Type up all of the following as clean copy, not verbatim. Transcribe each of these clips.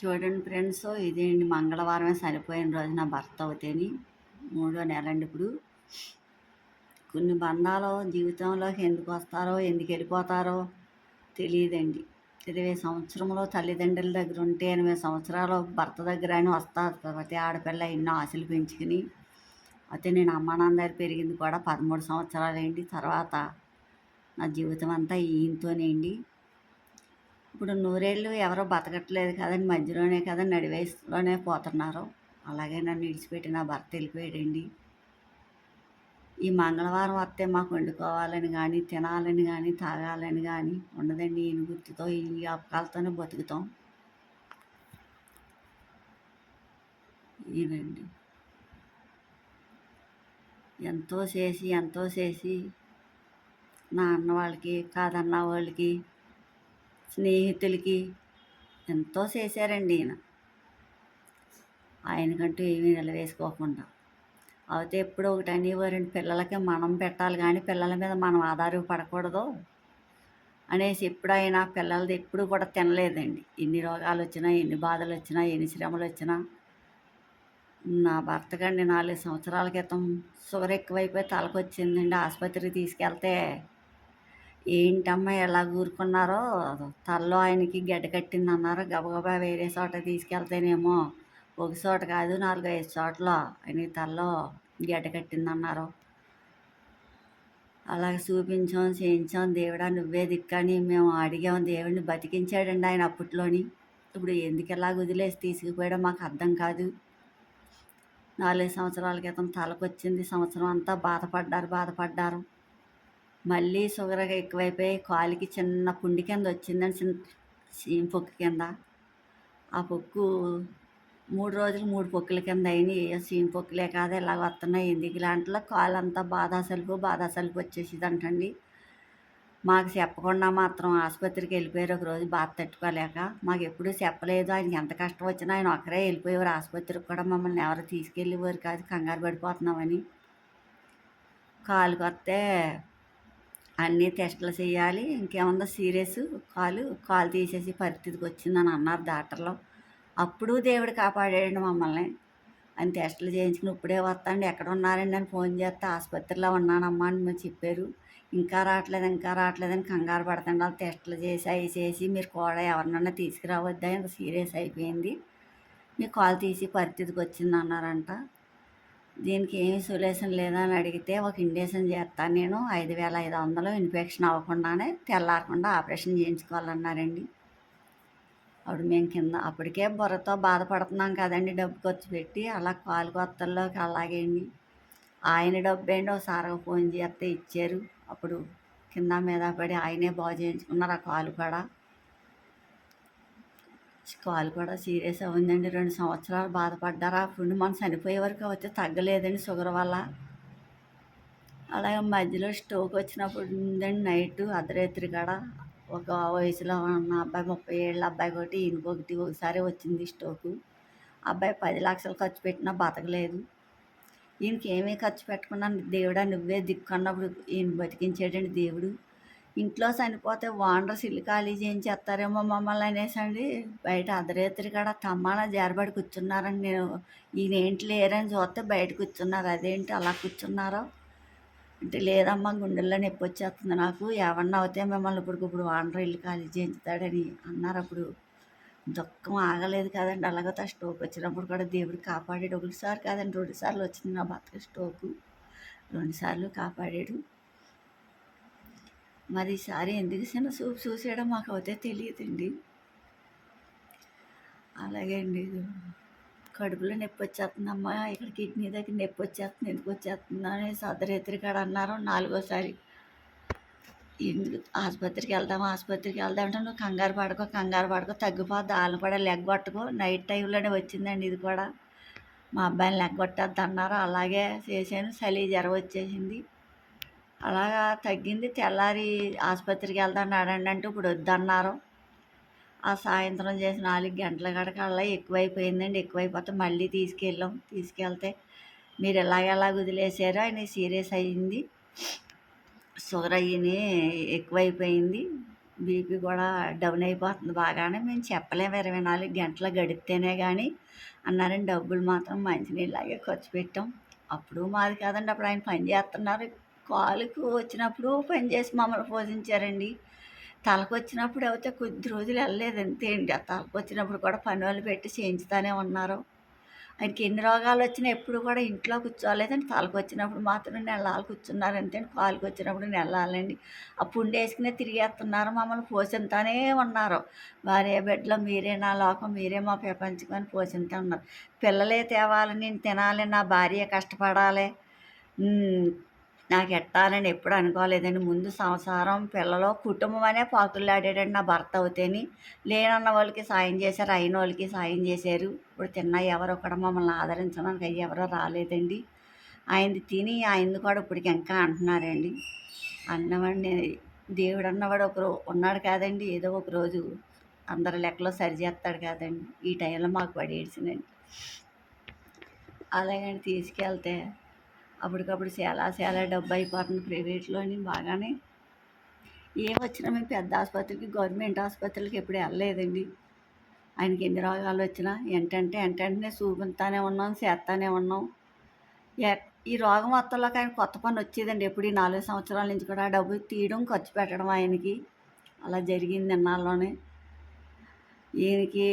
చూడండి ఫ్రెండ్స్, ఇదేంటి మంగళవారమే చనిపోయిన రోజు నా భర్త అవుతేని 3వ నెలండి ఇప్పుడు. కొన్ని బంధాలు జీవితంలోకి ఎందుకు వస్తారో ఎందుకు వెళ్ళిపోతారో తెలియదండి. 20 సంవత్సరంలో తల్లిదండ్రుల దగ్గర ఉంటే 8 సంవత్సరాలు భర్త దగ్గర అని వస్తారు. ప్రతి ఆడపిల్ల ఎన్నో ఆశలు పెంచుకుని. అయితే నేను అమ్మా నాన్న దగ్గర పెరిగింది కూడా 13 సంవత్సరాలేండి. తర్వాత నా జీవితం అంతా ఈయనతోనేండి. ఇప్పుడు నూరేళ్ళు ఎవరో బతకట్లేదు కదండి, మధ్యలోనే కదా నడి వయసులోనే పోతున్నారు. అలాగే నన్ను విడిచిపెట్టి నా భర్త వెళ్ళిపోయాడండి. ఈ మంగళవారం వస్తే మాకు వండుకోవాలని కానీ, తినాలని కానీ, తాగాలని కానీ ఉండదండి. ఈయన గుర్తుతో ఈ జ్ఞాపకాలతోనే బతుకుతాం. ఈయనండి ఎంతో చేసి నా అన్న వాళ్ళకి, కాదన్న వాళ్ళకి, స్నేహితులకి ఎంతో చేశారండి ఈయన. ఆయనకంటూ ఏమీ నిలవేసుకోకుండా. అయితే ఎప్పుడు ఒకటి అనేవారండి, పిల్లలకి మనం పెట్టాలి కానీ పిల్లల మీద మనం ఆధారపడకూడదు అనేసి. ఎప్పుడు ఆయన పిల్లలది ఎప్పుడు కూడా తినలేదండి. ఎన్ని రోగాలు వచ్చినా, ఎన్ని బాధలు వచ్చినా, ఎన్ని శ్రమలు వచ్చినా. నా భర్తకండి 4 సంవత్సరాల క్రితం షుగర్ ఎక్కువైపోయి తలకొచ్చిందండి. ఆసుపత్రికి తీసుకెళ్తే ఏంటమ్మా ఎలా ఊరుకున్నారో, తలలో ఆయనకి గడ్డ కట్టిందన్నారు. గబగబా వేరే చోట తీసుకెళ్తేనేమో ఒక చోట కాదు 4, 5 చోట్ల ఆయనకి తలలో గడ్డ కట్టిందన్నారు. అలాగ చూపించాం, చేయించాం. దేవుడా నువ్వే దిక్కని మేము అడిగాం. దేవుడిని బతికించాడండి ఆయన అప్పట్లోని. ఇప్పుడు ఎందుకు ఎలా వదిలేసి తీసుకుపోయాడో మాకు అర్థం కాదు. 4 సంవత్సరాల క్రితం తలకొచ్చింది. సంవత్సరం అంతా బాధపడ్డారు. మళ్ళీ షుగర్ ఎక్కువైపోయి కాలికి చిన్న పుండి కింద వచ్చిందని, చిన్న సీమ్ పొక్కు కింద. ఆ పొక్కు 3 రోజులు 3 పొక్కుల కింద అయినాయి. ఏ సీమ్ పొక్కులే కాదు, ఇలా వస్తున్నాయి. ఎందుకు ఇలాంటిలో కాలంతా బాధ సలుపు వచ్చేసిదంటండి. మాకు చెప్పకుండా మాత్రం ఆసుపత్రికి వెళ్ళిపోయారు ఒకరోజు బాధ తట్టుకోలేక. మాకు ఎప్పుడూ చెప్పలేదు. ఆయనకి ఎంత కష్టం వచ్చినా ఆయన ఒకరే వెళ్ళిపోయేవారు. ఆసుపత్రికి కూడా మమ్మల్ని ఎవరు తీసుకెళ్ళేవారు కాదు, కంగారు పడిపోతున్నామని. కాలుకి వస్తే అన్నీ టెస్టులు చేయాలి, ఇంకేమన్నా సీరియస్ కాలు తీసేసి పరిస్థితికి వచ్చిందని అన్నారు డాక్టర్లు. అప్పుడు దేవుడు కాపాడాడండి మమ్మల్ని. అని టెస్టులు చేయించుకుని ఇప్పుడే వస్తాండి, ఎక్కడ ఉన్నారండి అని ఫోన్ చేస్తే ఆసుపత్రిలో ఉన్నానమ్మా అని చెప్పారు. ఇంకా రావట్లేదని కంగారు పడుతుంది. వాళ్ళు టెస్టులు చేసి అవి చేసి మీరు కూడా ఎవరినన్నా తీసుకురావద్దా, ఇంత సీరియస్ అయిపోయింది, మీ కాలు తీసి పరిస్థితికి వచ్చింది అన్నారంట. దీనికి ఏమి సొల్యూషన్ లేదా అని అడిగితే ఒక ఇంజెక్షన్ చేస్తాను నేను, 5,500 ఇన్ఫెక్షన్ అవ్వకుండానే తెల్లారకుండా ఆపరేషన్ చేయించుకోవాలన్నారండి. అప్పుడు మేము కింద అప్పటికే బుర్రతో బాధపడుతున్నాం కదండి, డబ్బు ఖర్చు పెట్టి. అలా కాలు కొత్తల్లోకి అలాగేండి. ఆయన డబ్బు ఏంటి ఒకసారి ఫోన్ చేస్తే ఇచ్చారు. అప్పుడు కింద మీద పడి ఆయనే బాగు చేయించుకున్నారు. ఆ కాలు కూడా సీరియస్ అయిందండి. 2 సంవత్సరాలు బాధపడ్డారు. అప్పుడు మనం చనిపోయే వరకు అయితే తగ్గలేదండి షుగర్ వల్ల. అలాగే మధ్యలో స్ట్రోక్ వచ్చినప్పుడు ఉందండి. నైట్ అర్ధరాత్రి కాడ ఒక వయసులో ఉన్న అబ్బాయి, 30 ఏళ్ళ అబ్బాయి ఒకటి, ఈయనకొకటి ఒకసారి వచ్చింది స్ట్రోకు. అబ్బాయి 10 లక్షలు ఖర్చు పెట్టినా బతకలేదు. ఈయనకి ఏమీ ఖర్చు పెట్టకుండా దేవుడా నువ్వే దిక్కు అన్నప్పుడు ఈయన బతికించాడండి దేవుడు. ఇంట్లో చనిపోతే ఓనర్స్ ఇల్లు ఖాళీ చేయించేస్తారేమో మమ్మల్ని అనేసండి. బయట అర్ధరాత్రి కాడ తమ్మాన జారబడి కూర్చున్నారండి. నేను ఈయన ఏంటి లేరని చూస్తే బయట కూర్చున్నారు. అదేంటి అలా కూర్చున్నారో అంటే, లేదమ్మా గుండెల్లో నొప్పి వచ్చేస్తుంది నాకు, ఏమన్నా అవుతే మిమ్మల్ని ఇప్పుడు ఓనర్ ఇల్లు ఖాళీ చేయించుతాడని అన్నారు. అప్పుడు దుఃఖం ఆగలేదు కదండి. అలాగే స్ట్రోక్ వచ్చినప్పుడు కూడా దేవుడు కాపాడాడు. ఒకసారి కాదండి 2 సార్లు వచ్చింది నా భర్తకి స్ట్రోకు. 2 సార్లు కాపాడాడు. మరి ఈసారి ఎందుకు చిన్న చూపు చూసాడో మాకు అయితే తెలియదండి. అలాగే అండి, కడుపులో నొప్పి వచ్చేస్తుందమ్మా, ఇక్కడ కిడ్నీ దగ్గర నొప్పి వచ్చేస్తుంది, ఎందుకు వచ్చేస్తుంది అనేసి అర్ధరాత్రి కాడ అన్నారు. 4వసారి ఎందుకు ఆసుపత్రికి వెళ్దాం అంటే, నువ్వు కంగారు పడకో తగ్గిపోద్ది, వాళ్ళని కూడా లెగ్గొట్టుకో. నైట్ టైంలోనే వచ్చిందండి ఇది కూడా. మా అబ్బాయిని లెగ్గొట్టేద్ది అన్నారు. అలాగే చేశాను. చలి జ్వరం వచ్చేసింది. అలాగా తగ్గింది. తెల్లారి ఆసుపత్రికి వెళ్దాం నడండి అంటే ఇప్పుడు వద్దన్నారు. ఆ సాయంత్రం చేసి 4 గంటల కాడకల్లా ఎక్కువైపోయిందండి. ఎక్కువైపోతే మళ్ళీ తీసుకెళ్తే మీరు ఎలాగ వదిలేశారో, ఆయన సీరియస్ అయ్యింది, షుగర్ అయ్యి ఎక్కువైపోయింది, బీపీ కూడా డౌన్ అయిపోతుంది బాగానే. మేము చెప్పలేము 24 గంటలు గడిస్తేనే కానీ అన్నారండి. డబ్బులు మాత్రం మంచినీళ్ళలాగే ఖర్చు పెట్టాం. అప్పుడు మాది కాదండి, అప్పుడు ఆయన పని చేస్తున్నారు. కాలుకు వచ్చినప్పుడు పని చేసి మమ్మల్ని పోషించారండి. తలకొచ్చినప్పుడు అయితే కొద్ది రోజులు వెళ్ళలేదు అంతే అండి. ఆ తలకొచ్చినప్పుడు కూడా పని వాళ్ళు పెట్టి చేయించుతానే ఉన్నారు. ఆయనకి ఎన్ని రోగాలు వచ్చినా ఎప్పుడు కూడా ఇంట్లో కూర్చోలేదండి. తలకొచ్చినప్పుడు మాత్రం నెలలు కూర్చున్నారు అంతే. కాలుకి వచ్చినప్పుడు నెలలండి. ఆ పుండేసుకునే తిరిగేస్తున్నారు, మమ్మల్ని పోషిస్తానే ఉన్నారు. భార్య బిడ్డలు మీరే నా లోకం, మీరే మా ప్రపంచం అని పోషిస్తూ ఉన్నారు. పిల్లలే తేవాలి, నేను తినాలి, నా భార్య కష్టపడాలి, నాకు ఎట్టాలని ఎప్పుడు అనుకోలేదండి. ముందు సంసారం, పిల్లలు, కుటుంబం అనే పాకులాడాడండి నా భర్త అవుతేని. లేనన్న వాళ్ళకి సాయం చేశారు, అయిన వాళ్ళకి సాయం చేశారు. ఇప్పుడు తిన్నా ఎవరో కూడా మమ్మల్ని ఆదరించడానికి అయ్యి ఎవరో రాలేదండి. ఆయనది తిని ఆయనది కూడా ఇప్పటికి ఇంకా అంటున్నారండి. అన్నవాడిని దేవుడు అన్నవాడు ఒకరు ఉన్నాడు కాదండి, ఏదో ఒక రోజు అందరి లెక్కలో సరిచేస్తాడు కాదండి. ఈ టైంలో మాకు పడి ఏడ్చినండి. అలాగని తీసుకెళ్తే అప్పటికప్పుడు చాలా డబ్బు అయిపోతుంది ప్రైవేట్లోని బాగానే. ఏమొచ్చినా మేము పెద్ద ఆసుపత్రికి, గవర్నమెంట్ ఆసుపత్రికి ఎప్పుడు వెళ్ళలేదండి. ఆయనకి ఎన్ని రోగాలు వచ్చినా వెంటనే చూపిస్తానే ఉన్నాం, చేస్తానే ఉన్నాం. ఈ రోగం మొత్తంలోకి ఆయన కొత్త పని వచ్చేదండి. ఎప్పుడు ఈ 4 సంవత్సరాల నుంచి కూడా ఆ డబ్బు తీయడం, ఖర్చు పెట్టడం ఆయనకి అలా జరిగింది ఇన్నాళ్ళలోనే. ఈయనకి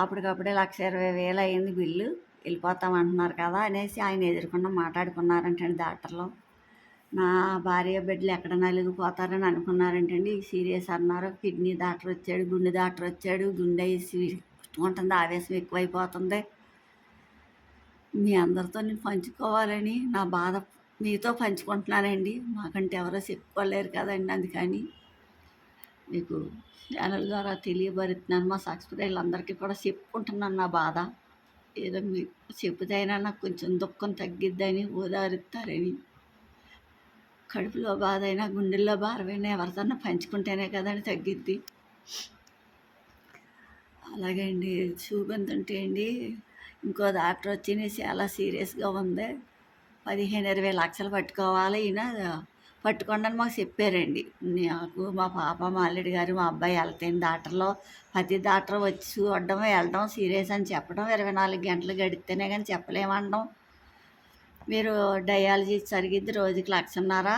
అప్పటికప్పుడే 1,20,000 అయింది బిల్లు. వెళ్ళిపోతామంటున్నారు కదా అనేసి ఆయన ఎదురుకుండా మాట్లాడుకున్నారంటండి డాక్టర్లు. నా భార్య బిడ్డలు ఎక్కడ నలిగిపోతారని అనుకున్నారంటండి. సీరియస్ అన్నారు. కిడ్నీ డాక్టర్ వచ్చాడు, గుండె డాక్టర్ వచ్చాడు. గుండె ఉంటుంది, ఆవేశం ఎక్కువైపోతుంది. మీ అందరితో నేను పంచుకోవాలని నా బాధ మీతో పంచుకుంటున్నానండి. మాకంటే ఎవరో చెప్పుకోలేరు కదండి, అందుకని మీకు ఛానల్ ద్వారా తెలియబరుతున్నాను. మా సబ్స్క్రైబర్లందరికీ కూడా చెప్పుకుంటున్నాను నా బాధ. ఏదో మీకు చెప్పుదైనా నాకు కొంచెం దుఃఖం తగ్గిద్దని, ఓదారుతారని. కడుపులో బాధ అయినా, గుండెల్లో భారమైనా ఎవరితోన్నా పంచుకుంటేనే కదండి తగ్గిద్ది. అలాగే అండి, చూపించుంటే అండి ఇంకో డాక్టర్ వచ్చి చాలా సీరియస్గా ఉంది, 15-20 లక్షలు పట్టుకోవాలి, ఈయన పట్టుకోండి అని మాకు చెప్పారండి. నాకు, మా పాప, మా అల్లుడి గారు, మా అబ్బాయి వెళ్తాను. డాక్టర్లో ప్రతి డాక్టర్ వచ్చి చూడడం, వెళ్ళడం, సీరియస్ అని చెప్పడం, 24 గంటలు గడిస్తేనే కానీ చెప్పలేమనడం. మీరు డయాలసిస్ జరిగిద్ది, రోజుకి 1,50,000,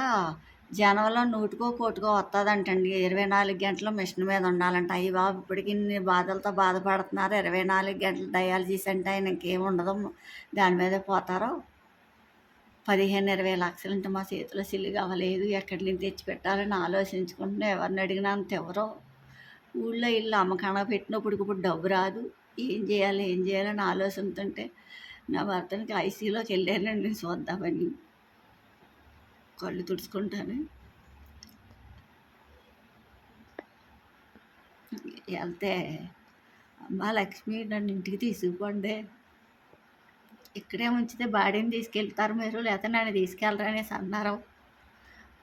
జనంలో 100కో 1,00,000కో వస్తుందంటండి. 24 గంటలు మిషన్ మీద ఉండాలంట. అయ్యి బాబు, ఇప్పటికి ఇన్ని బాధలతో బాధపడుతున్నారు. 24 గంటలు డయాలసిస్ అంటే ఆయన ఇంకేం ఉండదు, దాని మీదే పోతారు. 15-20 లక్షలు అంటే మా చేతిలో సిల్లుగా అవ్వలేదు. ఎక్కడి నుంచి తెచ్చి పెట్టాలని ఆలోచించుకుంటున్నా. ఎవరిని అడిగినా అంత ఎవరో. ఊళ్ళో ఇల్లు అమ్మకాన పెట్టినప్పుడు ఇప్పుడు డబ్బు రాదు. ఏం చేయాలని ఆలోచిస్తుంటే నా భర్తనికి ఐసీయూలోకి వెళ్ళానండి చూద్దామని. కళ్ళు తుడుచుకుంటాను. వెళ్తే, అమ్మ లక్ష్మి నన్ను ఇంటికి తీసుకుపోండి, ఇక్కడే ఉంచితే బాడీని తీసుకెళ్తారు మీరు, లేకపోతే నన్ను తీసుకెళ్ళరు అనేసి అన్నారు.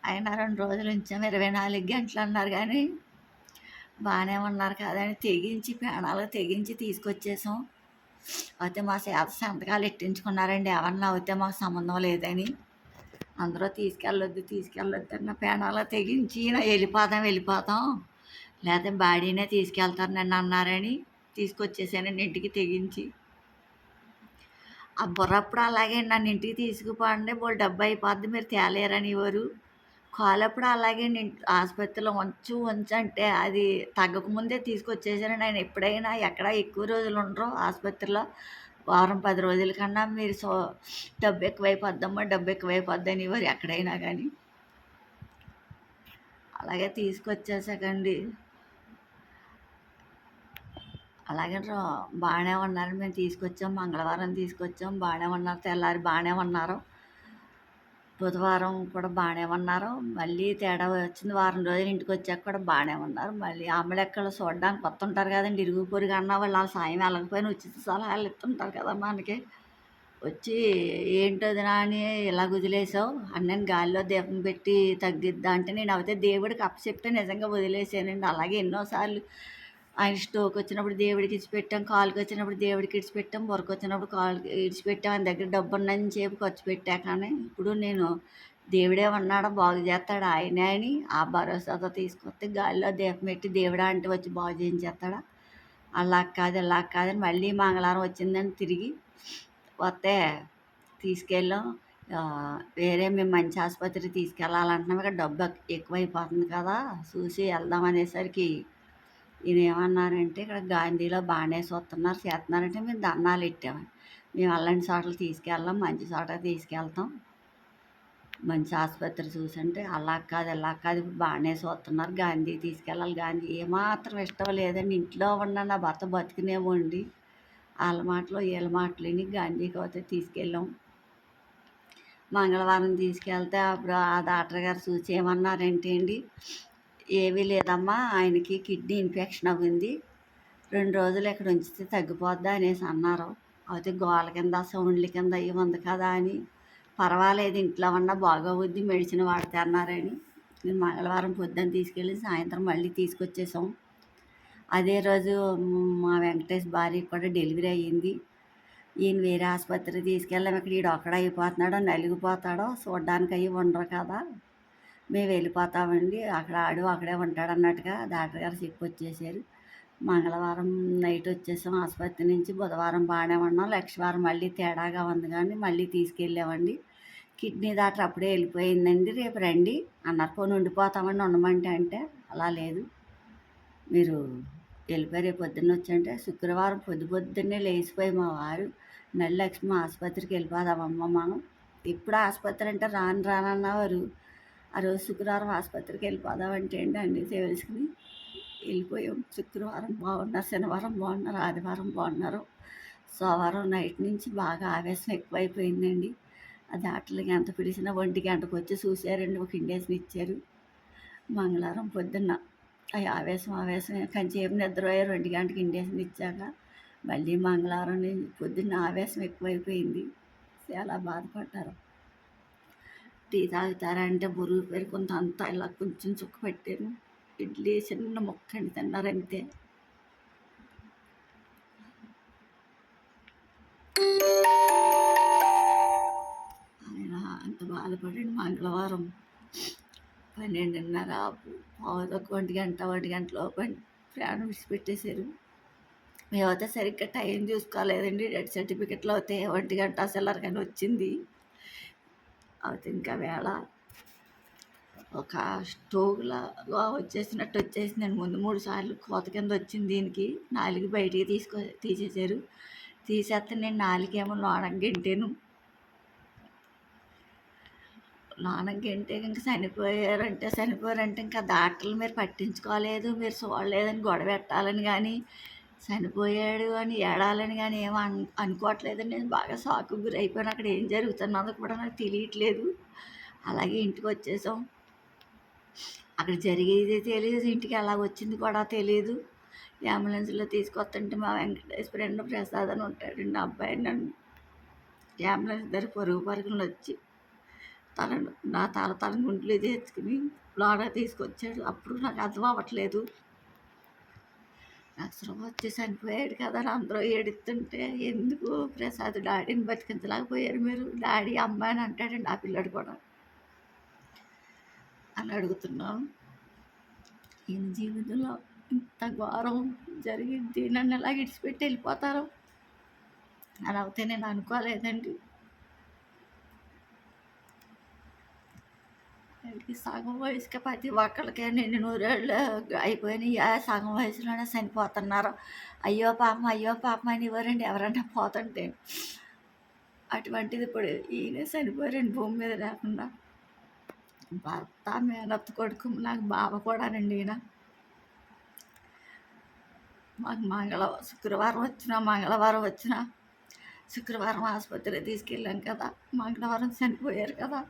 ఆయన 2 రోజులు ఉంచాము, 24 గంటలు అన్నారు కానీ బాగానే ఉన్నారు కదని తెగించి, ప్రాణాలు తెగించి తీసుకొచ్చేసాం. అయితే మా సంతకాలు ఎట్టించుకున్నారండి, ఎవరన్నా అయితే మాకు సంబంధం లేదని. అందరూ తీసుకెళ్ళొద్దు అన్న ప్రాణాలు తెగించి వెళ్ళిపోతాం, లేకపోతే బాడీనే తీసుకెళ్తారు నన్ను అన్నారని తీసుకొచ్చేసానండి ఇంటికి తెగించి. ఆ బుర్రప్పుడు అలాగే నన్ను ఇంటికి తీసుకుపోండి, బోల్ డబ్బు అయిపోద్ది, మీరు తేలేరని ఎవరు. కాలప్పుడు అలాగే ఆసుపత్రిలో ఉంచంటే అది తగ్గకముందే తీసుకొచ్చేసారండి. ఆయన ఎప్పుడైనా ఎక్కడ ఎక్కువ రోజులు ఉండరు ఆసుపత్రిలో. వారం 10 రోజుల కన్నా మీరు డబ్బు ఎక్కువైపోద్దమ్మా, డబ్బు ఎక్కువైపోద్ది అని ఎవరు ఎక్కడైనా కానీ. అలాగే తీసుకొచ్చేసాకండి. అలాగే బాగానే ఉన్నారు. మేము తీసుకొచ్చాం, మంగళవారం తీసుకొచ్చాం, బాగానే ఉన్నారు. తెల్లారి బాగానే ఉన్నారు. బుధవారం కూడా బాగానే ఉన్నారు. మళ్ళీ తేడా వచ్చింది. వారం రోజులు ఇంటికి వచ్చాక కూడా బాగానే ఉన్నారు. మళ్ళీ అమ్మలెక్కలు చూడడానికి వస్తుంటారు కదండి, ఇరుగు పొరుగు అన్న వాళ్ళు. వాళ్ళ సాయం వెళ్ళకపోయినా ఉచిత సలహాలు ఇస్తుంటారు కదా మనకి. వచ్చి ఏంటోదినా అని ఇలా వదిలేసావు, అన్నని గాలిలో దీపం పెట్టి తగ్గిద్దా అంటే, నేను అయితే దేవుడికి అప్పచెప్తే నిజంగా వదిలేసానండి. అలాగే ఎన్నోసార్లు ఆయన స్ట్రోక్ వచ్చినప్పుడు దేవుడికి ఇచ్చిపెట్టాం, కాలుకి వచ్చినప్పుడు దేవుడికి ఇడిచిపెట్టాం, బుర్రకు వచ్చినప్పుడు కాలుకి ఇడిచిపెట్టాం. ఆయన దగ్గర డబ్బు ఉన్నని చెప్పి ఖర్చు పెట్టాకనే ఇప్పుడు నేను దేవుడే ఉన్నాడు బాగు చేస్తాడు ఆయనే అని ఆ భరోసాతో తీసుకొస్తే గాలిలో దీపం పెట్టి దేవుడా అంటే వచ్చి బాగు చేయించేస్తాడా? అలా కాదు ఇలా కాదని మళ్ళీ మంగళవారం వచ్చిందని తిరిగి వస్తే తీసుకెళ్ళాం. వేరే మేము మంచి ఆసుపత్రికి తీసుకెళ్ళాలంటున్నాం, ఇక్కడ డబ్బు ఎక్కువైపోతుంది కదా, చూసి వెళ్దాం అనేసరికి ఈయన ఏమన్నారంటే ఇక్కడ గాంధీలో బాగానే చూస్తున్నారు చేస్తున్నారంటే మేము దండాలు పెట్టామని. మేము అలాంటి చోట్ల తీసుకెళ్ళాం, మంచి చోట తీసుకెళ్తాం, మంచి ఆసుపత్రి చూసంటే అలా కాదు ఇలా కాదు ఇప్పుడు బాగానే చూస్తున్నారు గాంధీ తీసుకెళ్ళాలి. గాంధీ ఏమాత్రం ఇష్టం లేదండి, ఇంట్లో ఉన్న నా భర్త బతికినేమోండి వాళ్ళ మాటలు వీళ్ళ మాటలు విని గాంధీకి అయితే తీసుకెళ్ళాం. మంగళవారం తీసుకెళ్తే అప్పుడు ఆ డాక్టర్ గారు చూసి ఏమన్నారంటే అండి, ఏమీ లేదమ్మా ఆయనకి కిడ్నీ ఇన్ఫెక్షన్ అవ్వింది, 2 రోజులు ఇక్కడ ఉంచితే తగ్గిపోద్దా అనేసి అన్నారు. అయితే గోల కింద సౌండ్ల కింద అయ్యి ఉంది కదా అని పర్వాలేదు ఇంట్లో ఉన్న బాగోవుద్ది మెడిసిన్ వాడితే అన్నారని నేను మంగళవారం పొద్దున్న తీసుకెళ్ళి సాయంత్రం మళ్ళీ తీసుకొచ్చేసాం. అదే రోజు మా వెంకటేష్ భార్యకి కూడా డెలివరీ అయ్యింది. ఈయన వేరే ఆసుపత్రికి తీసుకెళ్ళాం, ఇక్కడ ఈడు ఒక్కడ అయిపోతున్నాడో నలిగిపోతాడో చూడ్డానికి అయ్యి ఉండరు కదా, మేము వెళ్ళిపోతామండి అక్కడ ఆడు అక్కడే ఉంటాడు అన్నట్టుగా డాక్టర్ గారు చెప్పి వచ్చేసారు. మంగళవారం నైట్ వచ్చేసాం ఆసుపత్రి నుంచి. బుధవారం బాగానే ఉన్నాం, లక్షవారం మళ్ళీ తేడాగా ఉంది కానీ మళ్ళీ తీసుకెళ్ళామండి. కిడ్నీ డాక్టర్ అప్పుడే వెళ్ళిపోయిందండి, రేపు రండి అన్నారు. పోనీ ఉండిపోతామండి ఉండమంటే అంటే అలా లేదు, మీరు వెళ్ళిపోయి రేపు పొద్దున్న వచ్చంటే శుక్రవారం పొద్దున్నే లేచిపోయి మా వారు లక్ష్మి ఆసుపత్రికి వెళ్ళిపోదామమ్మ మనం, ఇప్పుడు ఆసుపత్రి అంటే రానన్నవారు ఆ రోజు శుక్రవారం ఆసుపత్రికి వెళ్ళిపోదామంటే అండి అన్నీ తెలుసుకుని వెళ్ళిపోయాం. శుక్రవారం బాగున్నారు, శనివారం బాగున్నారు, ఆదివారం బాగున్నారు. సోమవారం నైట్ నుంచి బాగా ఆవేశం ఎక్కువైపోయిందండి. ఆ డాక్టర్లకి ఎంత పిలిచినా 1 గంటకు వచ్చి చూసారండి, ఒక ఇంజక్షన్ ఇచ్చారు. మంగళవారం పొద్దున్న ఆవేశం కొంచెంసేపు నిద్రపోయారు, 2 గంటకి ఇంజక్షన్ ఇచ్చాక మళ్ళీ మంగళవారం పొద్దున్న ఆవేశం ఎక్కువైపోయింది, చాలా బాధపడ్డారు. టీ తాగుతారంటే బురుగు పెరుకుంత అంతా ఇలా కొంచెం చుక్క పెట్టాను, ఇడ్లీ చిన్న ముక్కండి తిన్నారంతే. ఆయన అంత బాధపడండి. మంగళవారం 12:30 1 గంటలోపు ప్రాణం విడిచిపెట్టేశారు. మేమైతే సరిగ్గా టైం చూసుకోలేదండి, డెత్ సర్టిఫికెట్లో అయితే 1 గంట అసలు వచ్చింది. అయితే ఇంకా వేళ ఒక స్టోవ్లాగా వచ్చేసినట్టు వచ్చేసిందండి. ముందు 3 సార్లు కోత కింద వచ్చింది దీనికి, 4 బయటికి తీసేశారు. తీసేస్తే నేను 4 ఏమో లోనకి గెంటాను. లోనకి గెంటే ఇంకా చనిపోయారంటే ఇంకా డాక్టర్లు మీరు పట్టించుకోలేదు, మీరు చూడలేదని గొడవ పెట్టాలని కానీ చనిపోయాడు అని ఏడాలని కానీ ఏమో అనుకోవట్లేదని నేను బాగా షాక్కి గురైపోయాను. అక్కడ ఏం జరుగుతున్నదో కూడా నాకు తెలియట్లేదు. అలాగే ఇంటికి వచ్చేసాం. అక్కడ జరిగేది తెలియదు, ఇంటికి ఎలా వచ్చింది కూడా తెలియదు. అంబులెన్స్లో తీసుకొస్తుంటే మా వెంకటేష్ ఫ్రెండ్ ప్రసాద్ అని ఉంటాడండి, అబ్బాయి నన్ను అంబులెన్స్ దగ్గర పరుగులు వచ్చి నా తల గుంట్లు తెచ్చుకుని లోన తీసుకొచ్చాడు. అప్పుడు నాకు అర్థం అవ్వట్లేదు, అసలు వచ్చి చనిపోయాడు కదా అని అందరూ ఏడుస్తుంటే ఎందుకు ప్రసాద్ డాడీని బతికించలేకపోయారు మీరు, డాడీ అమ్మాయి అని అంటాడండి ఆ పిల్లడు కూడా అని అడుగుతున్నాం. ఈయన జీవితంలో ఇంత ఘోరం జరిగింది, నన్ను ఎలా ఇడిచిపెట్టి వెళ్ళిపోతారు అని అవుతే నేను అనుకోలేదండి. సగం వయసుకి ప్రతి ఒక్కరికి 100 అయిపోయినాయి, సగం వయసులోనే చనిపోతున్నారు. అయ్యో పాపం అని ఎవరన్నా పోతుంటే, అటువంటిది ఇప్పుడు ఈయన చనిపోయారండి భూమి మీద లేకుండా. భర్త మేనత్త కొడుకు నాకు బావ కూడానండి ఈయన. మాకు శుక్రవారం వచ్చిన శుక్రవారం ఆసుపత్రికి తీసుకెళ్ళాం కదా, మంగళవారం చనిపోయారు కదా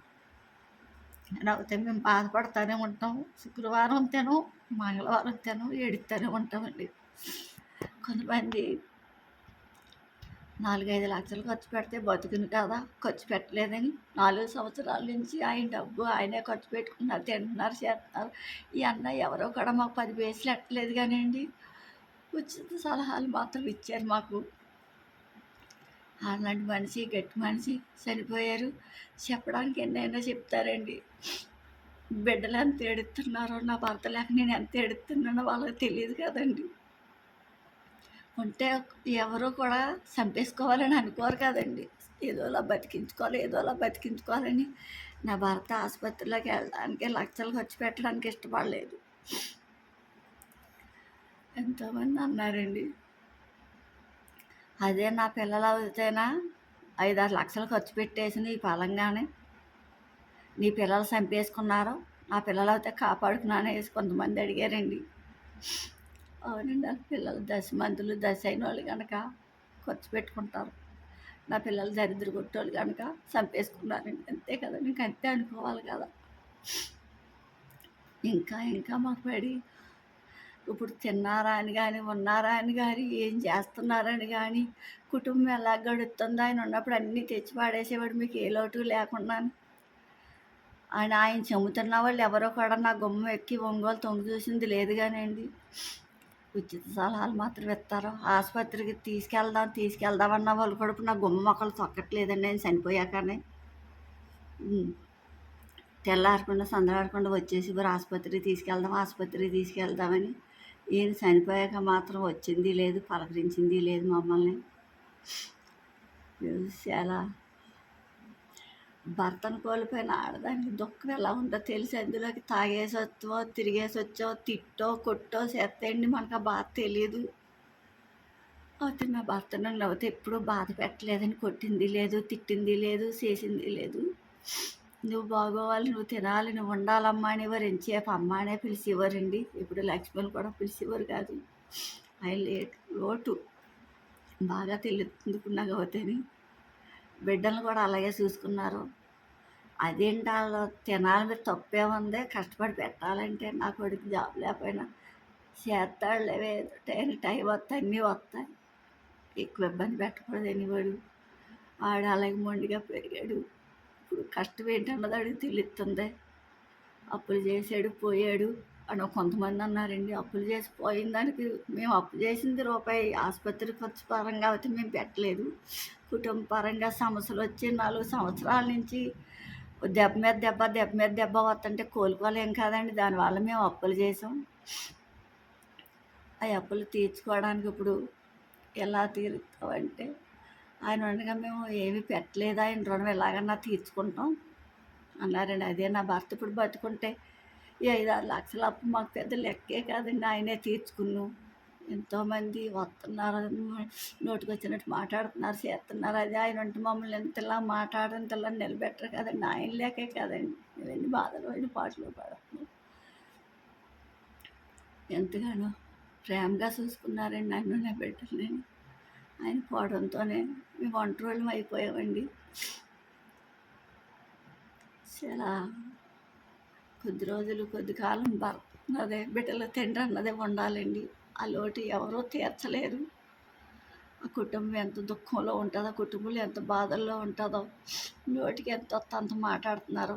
అని అవుతే మేము బాధపడుతూనే ఉంటాం. శుక్రవారం మంగళవారం ఏడుస్తూనే ఉంటామండి. కొంతమంది 4-5 లక్షలు ఖర్చు పెడితే బతుకుని కదా, ఖర్చు పెట్టలేదని 4 సంవత్సరాల నుంచి ఆయన డబ్బు ఆయనే ఖర్చు పెట్టుకున్నారు, తింటున్నారు, చేస్తున్నారు. ఈ అన్నయ్య ఎవరో కూడా మాకు 10 పైసలు ఎట్టలేదు కానివ్వండి, ఉచిత సలహాలు మాత్రం ఇచ్చారు మాకు. అలాంటి మనిషి, గట్టి మనిషి చనిపోయారు. చెప్పడానికి ఎన్నైనా చెప్తారండి. బిడ్డలు ఎంత ఏడుస్తున్నారో, నా భర్త లేక నేను ఎంత ఏడుతున్నానో వాళ్ళకి తెలియదు కదండి. ఉంటే ఎవరు కూడా చంపేసుకోవాలని అనుకోరు కదండి. ఏదోలా బతికించుకోవాలని నా భర్త ఆసుపత్రిలోకి వెళ్ళడానికి లక్షలు ఖర్చు పెట్టడానికి ఇష్టపడలేదు. ఎంతోమంది అన్నారండి. అదే నా పిల్లలు అవుతేనా 5-6 లక్షలు ఖర్చు పెట్టేసి నీ పలంగానే నీ పిల్లలు చంపేసుకున్నారు, నా పిల్లలు అయితే కాపాడుకున్నాను వేసి కొంతమంది అడిగారండి. అవునండి, నా పిల్లలు దశమంతులు దశ అయిన వాళ్ళు కనుక ఖర్చు పెట్టుకుంటారు. నా పిల్లలు దరిద్ర కొట్టోళ్ళు కనుక చంపేసుకున్నారండి. అంతే కదా, నీకు అంతే అనుకోవాలి కదా. ఇంకా ఇంకా మాకు పడి ఇప్పుడు తిన్నారా అని కానీ, ఉన్నారా అని కానీ, ఏం చేస్తున్నారని కానీ, కుటుంబం ఎలా గడుస్తుందో ఆయన ఉన్నప్పుడు అన్నీ తెచ్చి పాడేసేవాడు, మీకు ఏ లోటు లేకుండా. ఆయన చెబుతున్న వాళ్ళు ఎవరో కూడా నా గుమ్మం ఎక్కి ఒంగోలు తొంగి చూసింది లేదు కానివ్వండి. ఉచిత సలహాలు మాత్రం ఇస్తారు. ఆసుపత్రికి తీసుకెళ్దామన్న వాళ్ళు కూడా ఇప్పుడు నా గుమ్మ మొక్కలు తొక్కట్లేదండి నేను చనిపోయాకనే. తెల్లారకుండా సందడాడకుండా వచ్చేసి మరి ఆసుపత్రికి తీసుకెళ్దామని. ఈయన చనిపోయాక మాత్రం వచ్చింది లేదు, పలకరించింది లేదు మమ్మల్ని. చాలా భర్తను కోల్పోయిన ఆడదానికి దుఃఖం ఎలా ఉందో తెలిసి అందులోకి తాగేసి వచ్చో, తిరిగేసి వచ్చో, తిట్టో కొట్టో చేస్తాయండి. మనకు ఆ బాధ తెలియదు. అయితే నా భర్త నన్ను అయితే ఎప్పుడూ బాధ పెట్టలేదని, కొట్టింది లేదు, తిట్టింది లేదు, చేసింది లేదు. నువ్వు బాగోవాలి, నువ్వు తినాలి, నువ్వు ఉండాలమ్మా అనేవారు. ఎంతసేపు అమ్మ అనే పిలిచేవారండి. ఇప్పుడు లక్ష్మణ్ కూడా పిలిచేవారు కాదు. ఆయన లోటు బాగా తెలుస్తుంది అవుతాని. బిడ్డలను కూడా అలాగే చూసుకున్నారు. అదేంటి వాళ్ళు తినాలి, మీరు తప్పే ఉంది, కష్టపడి పెట్టాలంటే నా కొడుకు జాబ్ లేకపోయినా చేస్తాడులేవే, టైం వస్తాయి, అన్నీ వస్తాయి, ఎక్కువ ఇబ్బంది పెట్టకూడదు అనేవాడు. ఆడు అలాగే మొండిగా పెరిగాడు. ఇప్పుడు కష్టం ఏంటన్నది అడిగి తెలుస్తుంది. అప్పులు చేసాడు పోయాడు అని కొంతమంది అన్నారండి. అప్పులు చేసి పోయిన దానికి మేము అప్పు చేసింది రూపాయి ఆసుపత్రి ఖర్చు పరంగా అయితే మేము పెట్టలేదు. కుటుంబ పరంగా సమస్యలు వచ్చి 4 సంవత్సరాల నుంచి దెబ్బ మీద దెబ్బ వస్తుంటే కోలుకోలేం కదండి. దానివల్ల మేము అప్పులు చేసాం. ఆ అప్పులు తీర్చుకోవడానికి ఇప్పుడు ఎలా తీరుతామంటే ఆయన ఉండగా మేము ఏమీ పెట్టలేదు, ఆయన రుణం ఎలాగన్నా తీర్చుకుంటాం అన్నారండి. అదే నా భర్త ఇప్పుడు బతుకుంటే ఈ 5-6 లక్షల అప్పు మాకు పెద్ద లెక్కే కాదండి, ఆయనే తీసుకున్నాం. ఎంతోమంది వస్తున్నారు, నోటికి వచ్చినట్టు మాట్లాడుతున్నారు, చేస్తున్నారు. అదే ఆయన ఉంటే మమ్మల్ని ఇంతలా ఇంతలా నిలబెట్టరు కదండి. ఆయన లేకే కదండి ఇవన్నీ బాధలు అయిన పాటలు పడుతున్నాం. ఎంతగానో ప్రేమగా చూసుకున్నారండి నన్ను, నా బిడ్డల్ని. ఆయన పోవడంతోనే మేము ఒంటరోళ్ళం అయిపోయామండి. చాలా కొద్ది కాలం అదే బిడ్డల తండ్రి అన్నదే ఉండాలండి. ఆ లోటు ఎవరూ తీర్చలేరు. ఆ కుటుంబం ఎంత దుఃఖంలో ఉంటుందో, కుటుంబంలో ఎంత బాధల్లో ఉంటుందో, నోటికి ఎంత వస్తే అంత మాట్లాడుతున్నారు.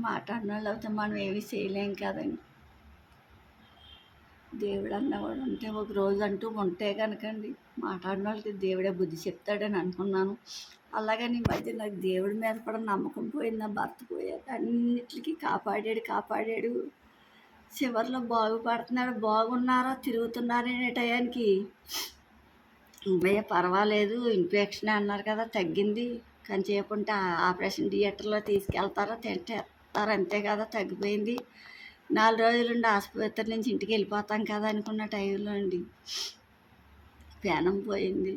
మాట్లాడిన వాళ్ళు అయితే మనం ఏమీ చేయలేం కదండి. దేవుడు అన్నవాడు ఉంటే ఒక రోజు అంటూ ఉంటే కనుకండి మాట్లాడిన వాళ్ళకి దేవుడే బుద్ధి చెప్తాడని అనుకున్నాను. అలాగని ఈ మధ్య నాకు దేవుడి మీద కూడా నమ్మకం పోయింది. నా భర్త పోయాక అన్నిటికీ కాపాడాడు. చివరిలో బాగుపడుతున్నాడు. బాగున్నారో తిరుగుతున్నారనే టయానికి అమ్మయ్య పర్వాలేదు, ఇన్ఫెక్షన్ అన్నారు కదా, తగ్గింది, కానీ చేపుంటే ఆపరేషన్ థియేటర్లో తీసుకెళ్తారో తింటారు, అంతే కదా, తగ్గిపోయింది. 4 రోజులుండి ఆసుపత్రి నుంచి ఇంటికి వెళ్ళిపోతాం కదా అనుకున్న టైంలో అండి ప్రాణం పోయింది.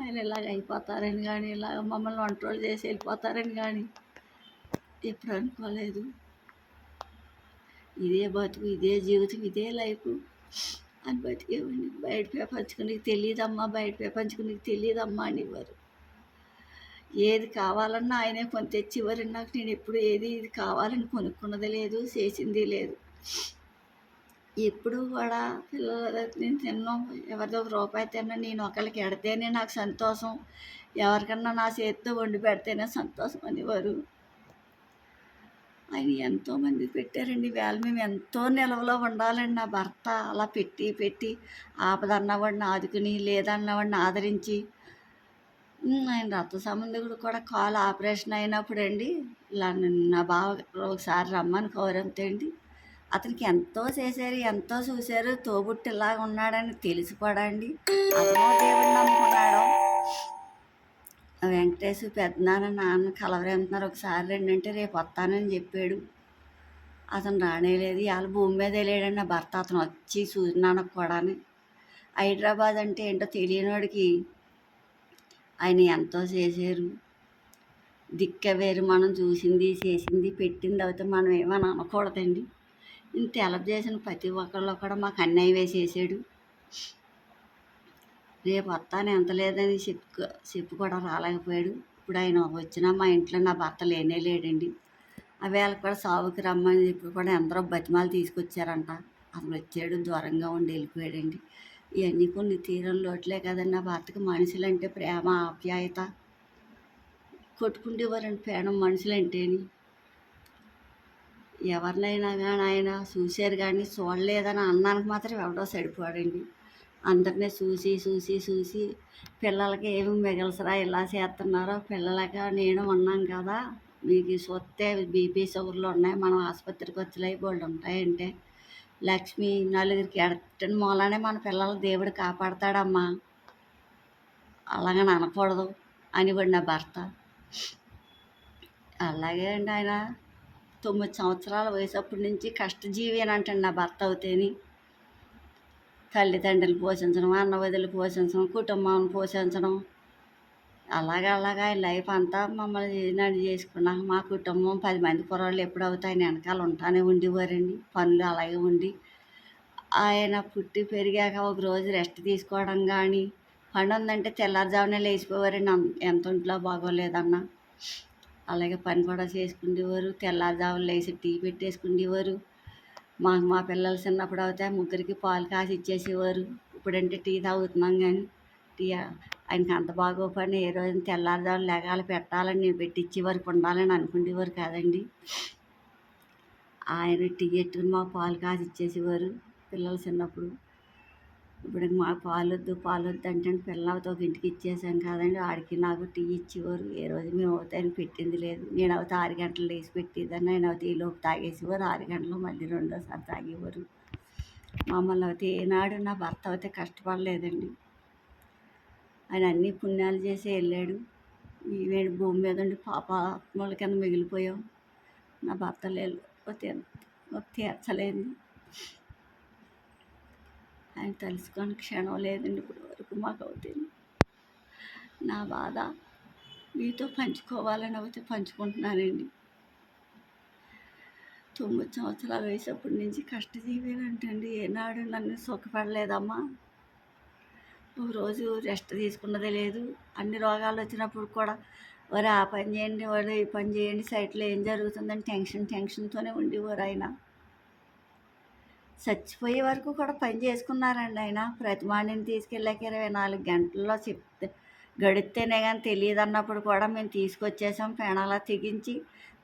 ఆయన ఇలాగ అయిపోతారని కానీ, ఇలాగ మమ్మల్ని ఒంటరోళ్ళు చేసి వెళ్ళిపోతారని కానీ ఎప్పుడు అనుకోలేదు. ఇదే బతుకు, ఇదే జీవితం, ఇదే లైఫ్ అని బతికేవాడిని. బయట ప్రపంచుకునికి తెలియదమ్మా, అనేవారు. ఏది కావాలన్నా ఆయనే కొని తెచ్చివ్వరు. నాకు నేను ఎప్పుడు ఇది కావాలని కొనుక్కున్నది లేదు, చేసింది లేదు. ఎప్పుడు కూడా పిల్లలు నేను తిన్నాం, ఎవరిదో రూపాయి తిన్నా, నేను ఒకరికి ఎడితేనే నాకు సంతోషం, ఎవరికన్నా నా చేతితో వండి పెడితేనే సంతోషం అనేవారు. ఆయన ఎంతోమంది పెట్టారండి. ఈవేళ మేము ఎంతో నిలవలో ఉండాలండి. నా భర్త అలా పెట్టి పెట్టి ఆపదన్నవాడిని ఆదుకుని, లేదన్నవాడిని ఆదరించి ఆయన రక్త సంబంధికుడు కూడా కాలు ఆపరేషన్ అయినప్పుడండి, ఇలా నా బావ ఒకసారి రమ్మని కోరంతే అండి. అతనికి ఎంతో చేశారు, ఎంతో చూశారు. తోబుట్టిలాగా ఉన్నాడని తెలిసి కూడా అండి, అతను దేవుడిని నమ్ముకున్నాడు. వెంకటేశు నాన్న కలవరెళ్తున్నారు, ఒకసారి రండి అంటే రేపు వస్తానని చెప్పాడు. అతను రానేలేదు. ఇవాళ భూమి మీద వెళ్ళాడండి నా భర్త. అతను వచ్చి చూసినాను కూడా. హైదరాబాద్ అంటే ఏంటో తెలియనివాడికి ఆయన ఎంతో చేశారు. దిక్కవేరు మనం చూసింది, చేసింది, పెట్టింది అయితే మనం ఏమని అనకూడదండి. ఇంత హెల్ప్ చేసిన ప్రతి ఒక్కళ్ళు కూడా మాకు అన్యాయం వేసేసాడు. రేపు వస్తాను ఎంత లేదని చెప్పు కూడా రాలేకపోయాడు. ఇప్పుడు ఆయన వచ్చినా మా ఇంట్లో నా భర్త లేనే లేడండి. వేళ కూడా సావుకి రమ్మని చెప్పి కూడా ఎందరో బతిమాలు తీసుకొచ్చారంట. అసలు వచ్చాడు, దూరంగా ఉండి వెళ్ళిపోయాడండి. ఇవన్నీ కొన్ని తీరం లోట్లే కదండి. నా భర్తకి మనుషులంటే ప్రేమ, ఆప్యాయత. కొట్టుకుంటేవారండి ప్రాణం మనుషులంటేని. ఎవరినైనా కానీ ఆయన చూశారు కానీ చూడలేదని అన్నానికి మాత్రం ఎవడో సరిపోడండి. అందరినీ చూసి చూసి చూసి పిల్లలకి ఏమి మిగలసరా ఇలా చేస్తున్నారో, పిల్లలకి నేను ఉన్నాం కదా, మీకు చూస్తే బీపీ షుగర్లు ఉన్నాయి, మనం ఆసుపత్రికి వచ్చి బోల్డ్ ఉంటాయంటే, లక్ష్మి నలుగురికి ఎడటని మూలానే మన పిల్లలు దేవుడు కాపాడతాడమ్మా, అలాగని అనకూడదు అనివాడు నా భర్త. అలాగే అండి, ఆయన 9 సంవత్సరాల వయసప్పటి నుంచి కష్టజీవి అని అంటాడు నా భర్త అవుతేని. తల్లిదండ్రులు పోషించడం, అన్న వదిలి పోషించడం, కుటుంబాన్ని పోషించడం, అలాగా ఆయన లైఫ్ అంతా మమ్మల్ని నన్ను చేసుకున్నాక మా కుటుంబం 10 మంది కుర్రాళ్ళు ఎప్పుడు అవుతాయి ఆయన వెనకాల ఉంటానే ఉండేవారండి. పనులు అలాగే ఉండి ఆయన పుట్టి పెరిగాక ఒకరోజు రెస్ట్ తీసుకోవడం కానీ, పని ఉందంటే తెల్లారుజామునే లేచిపోయేవారండి. ఎంత ఒంట్లో బాగోలేదన్నా అలాగే పని కూడా చేసుకునేవారు. తెల్లారుజామున లేచి టీ పెట్టేసుకునేవారు. మా పిల్లలు చిన్నప్పుడు అయితే ముగ్గురికి పాలు కాసి ఇచ్చేసేవారు. ఇప్పుడంటే టీ తాగుతున్నాం కానీ టీ ఆయనకి అంత బాగోపని ఏ రోజున తెల్లారుజామున లెగాలి పెట్టాలని నేను పెట్టించేవారికి ఉండాలని అనుకునేవారు కాదండి. ఆయన టీ ఎట్టుకుని మా పాలు కాసి ఇచ్చేసేవారు పిల్లలు చిన్నప్పుడు. ఇప్పుడు మా పాలొద్దు అంటే పిల్లలతో ఒక ఇంటికి ఇచ్చేసాం కదండి, ఆడికి నాకు టీ ఇచ్చేవారు. ఏ రోజు మేము అవుతాయని పెట్టింది లేదు. నేను అవుతే 6 గంటలు లేచి పెట్టేదాన్ని, ఆయన అవుతే ఈలోపు తాగేసేవారు. 6 గంటలు మళ్ళీ రెండోసారి తాగేవారు. మమ్మల్ని అయితే ఏనాడు నా భర్త అయితే కష్టపడలేదండి. ఆయన అన్ని పుణ్యాలు చేసి వెళ్ళాడు. ఈవేడు భూమి మీద ఉండి పాపాత్మల కింద మిగిలిపోయాం. నా భర్త లేదు తీర్చలేదు. ఆయన తెలుసుకొని క్షణం లేదండి ఇప్పుడు వరకు మాకు అవుతుంది. నా బాధ మీతో పంచుకోవాలని అయితే పంచుకుంటున్నానండి. 9 సంవత్సరాల వయసప్పటి నుంచి కష్టజీవేనంటండి. ఏనాడు నన్ను సుఖపడలేదమ్మా. ఒకరోజు రెస్ట్ తీసుకున్నదే లేదు. అన్ని రోగాలు వచ్చినప్పుడు కూడా ఆ పని చేయండి, ఈ పని చేయండి, సైట్లో ఏం జరుగుతుందని టెన్షన్తోనే ఉండేవారు ఆయన. చచ్చిపోయే వరకు కూడా పని చేసుకున్నారండి ఆయన. ప్రతిమాడిని తీసుకెళ్ళాక 24 గంటల్లో చెప్తే గడిస్తేనే కానీ తెలియదు అన్నప్పుడు కూడా మేము తీసుకొచ్చేసాం. పెనాలా తెగించి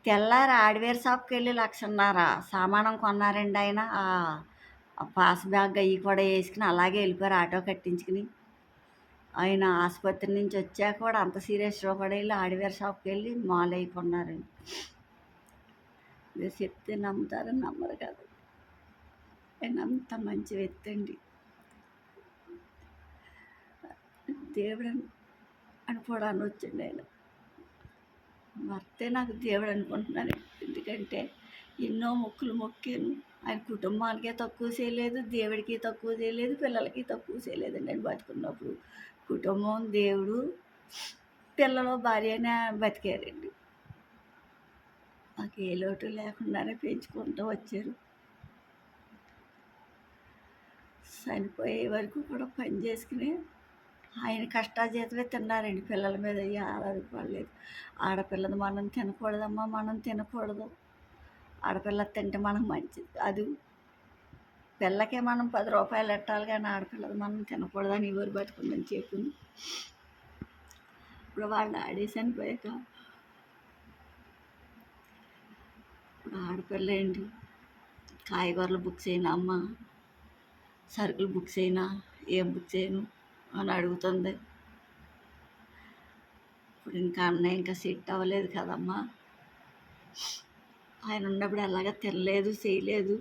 తెల్లారి హార్డ్వేర్ షాప్కి వెళ్ళి 1,50,000 సామానం కొన్నారండి ఆయన. పాస్ బ్యాగ్ అవి కూడా వేసుకుని అలాగే వెళ్ళిపోయారు ఆటో కట్టించుకుని. ఆయన ఆసుపత్రి నుంచి వచ్చాక కూడా అంత సీరియస్గా కూడా వెళ్ళి హార్డ్వేర్ షాప్కి వెళ్ళి మాల్ అయిపోన్నారండి. మీరు చెప్తే నమ్ముతారని నమ్మరు కదా. ఆయన అంత మంచి వ్యక్తి అండి. దేవుడు అని కూడా అనొచ్చండి. ఆయన భర్తే నాకు దేవుడు అనుకుంటున్నాను. ఎందుకంటే ఎన్నో మొక్కులు మొక్కాను. ఆయన కుటుంబానికే తక్కువ చేయలేదు, దేవుడికి తక్కువ చేయలేదు, పిల్లలకి తక్కువ చేయలేదండి. ఆయన బతుకున్నప్పుడు కుటుంబం, దేవుడు, పిల్లలు, భార్యనే బతికారండి. మాకు ఏ లోటు లేకుండానే పెంచుకుంటూ వచ్చారు. చనిపోయే వరకు కూడా పని చేసుకుని ఆయన కష్టాజీతమే తిన్నారండి. పిల్లల మీద ఆధారపడలేదు. ఆడపిల్లది మనం తినకూడదమ్మా, మనం తినకూడదు. ఆడపిల్ల తింటే మనకు మంచిది కాదు. పిల్లకే మనం 10 రూపాయలు పెట్టాలి కానీ ఆడపిల్లది మనం తినకూడదని ఎవరు బతుకుందని చెప్పింది. ఇప్పుడు వాళ్ళు ఆడేసి చనిపోయాక ఇప్పుడు ఆడపిల్ల ఏంటి, కాయగూరలు బుక్ చేయనా అమ్మ, సరుకులు బుక్ చేయనా, ఏం బుక్ చేయను అని అడుగుతుంది. ఇప్పుడు ఇంకా అన్నయ్య ఇంకా సెట్ అవ్వలేదు కదమ్మా, ఆయన ఉన్నప్పుడు ఎలాగ తినలేదు చేయలేదు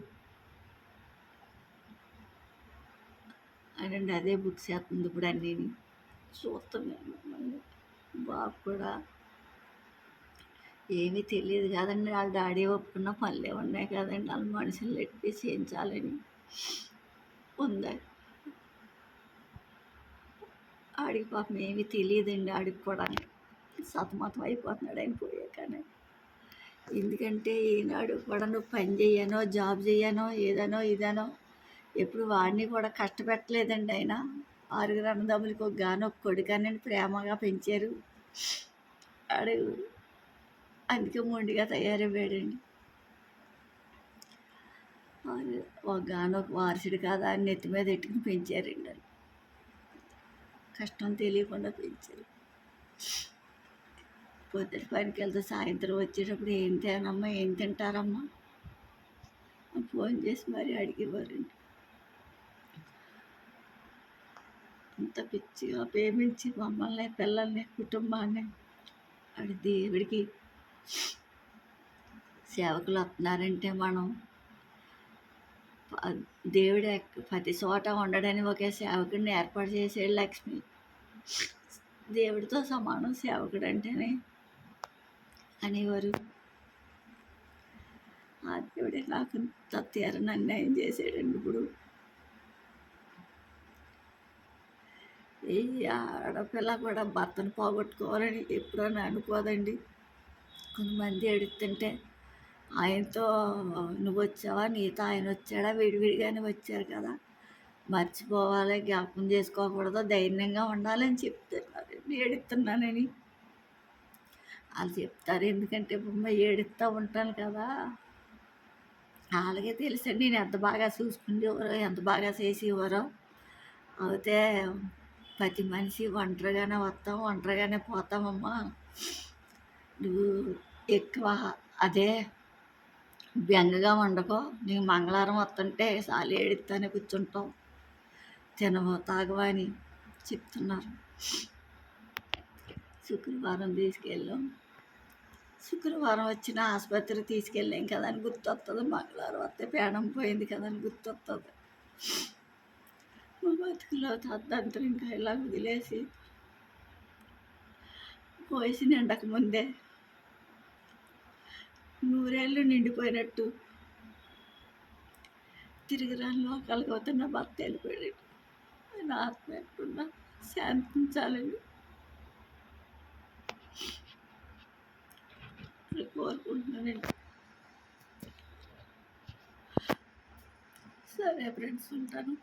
అని అదే బుక్ చేస్తుంది ఇప్పుడు అన్నీ చూస్తున్నాను. బాబు కూడా ఏమీ తెలియదు కదండి, వాళ్ళ డాడీ ఒప్పుకున్న పనులే ఉన్నాయి కదండి, వాళ్ళ మనుషులు పెట్టి చేయించాలని ఉంది. ఆడికి పాపం ఏమీ తెలియదండి, ఆడికి కూడా సతమతం అయిపోతున్నాడు ఆయన పోయాకనే. ఎందుకంటే ఈనాడు కూడా నువ్వు పని చేయనో జాబ్ చేయనో ఏదనో ఇదనో ఎప్పుడు వాడిని కూడా కష్టపెట్టలేదండి ఆయన. 6 అన్నదమ్ములకి ఒక గాను ఒక కొడుకని ప్రేమగా పెంచారు. ఆడు అందుకే మొండిగా తయారయ్యాడండి. ఒక గాను ఒక వారసుడు కాదా అని నెత్తి మీద ఎట్టుకుని పెంచారండి. అని కష్టం తెలియకుండా పెంచారు. పొద్దున పనికి వెళ్తే సాయంత్రం వచ్చేటప్పుడు ఏం తేనమ్మా, ఏం తింటారమ్మా ఫోన్ చేసి మరీ అడిగేవారండి. అంత పిచ్చిగా ప్రేమించి మమ్మల్ని, పిల్లల్ని, కుటుంబాన్ని ఆడి దేవుడికి సేవకులు వస్తున్నారంటే మనం దేవుడు ప్రతి చోట ఉండడని ఒకే సేవకుడిని ఏర్పాటు చేసాడు లక్ష్మి. దేవుడితో సమానం సేవకుడు అంటేనే అనేవారు. ఆ దేవుడే నాకు తీరని అన్యాయం చేసాడండి. ఇప్పుడు ఈ ఆడపిల్ల కూడా భర్తను పోగొట్టుకోవాలని ఎప్పుడైనా అనుకోదండి. కొంతమంది ఎడుతుంటే ఆయనతో నువ్వు వచ్చావా, నీతో ఆయన వచ్చాడా, విడివిడిగానే వచ్చారు కదా, మర్చిపోవాలి, జ్ఞాపకం చేసుకోకూడదు, ధైర్యంగా ఉండాలని చెప్తున్నారండి. ఏడుస్తున్నానని వాళ్ళు చెప్తారు, ఎందుకంటే ఏడుస్తూ ఉంటాను కదా, అలాగే తెలుసండి నేను ఎంత బాగా చూసుకునేవారో, ఎంత బాగా చేసేవారో. అయితే ప్రతి మనిషి ఒంటరిగానే వస్తాం, ఒంటరిగానే పోతామమ్మా, నువ్వు ఎక్కువ అదే బెంగగా ఉండకో, నీకు మంగళవారం వస్తుంటే చాలు ఏడుస్తానే కూర్చుంటాం, తినవో తాగవా అని చెప్తున్నారు. శుక్రవారం తీసుకెళ్ళాం, శుక్రవారం వచ్చిన ఆసుపత్రి తీసుకెళ్ళాం కదా అని గుర్తొస్తుంది, మంగళవారం వస్తే ప్రాణం పోయింది కదా అని గుర్తొస్తుంది. మా బతుకులో తద్దంతరం ఇంకా ఇలా వదిలేసి వయసు నిండక ముందే 100 ఏళ్ళు నిండిపోయినట్టు తిరిగి రాని లోకాలకు అవుతున్న భర్త వెళ్ళిపోయాడు. ఆయన ఆత్మ ఎక్కడున్నా శాంతించాలని కోరుకుంటున్నానండి. సరే ఫ్రెండ్స్, ఉంటాను.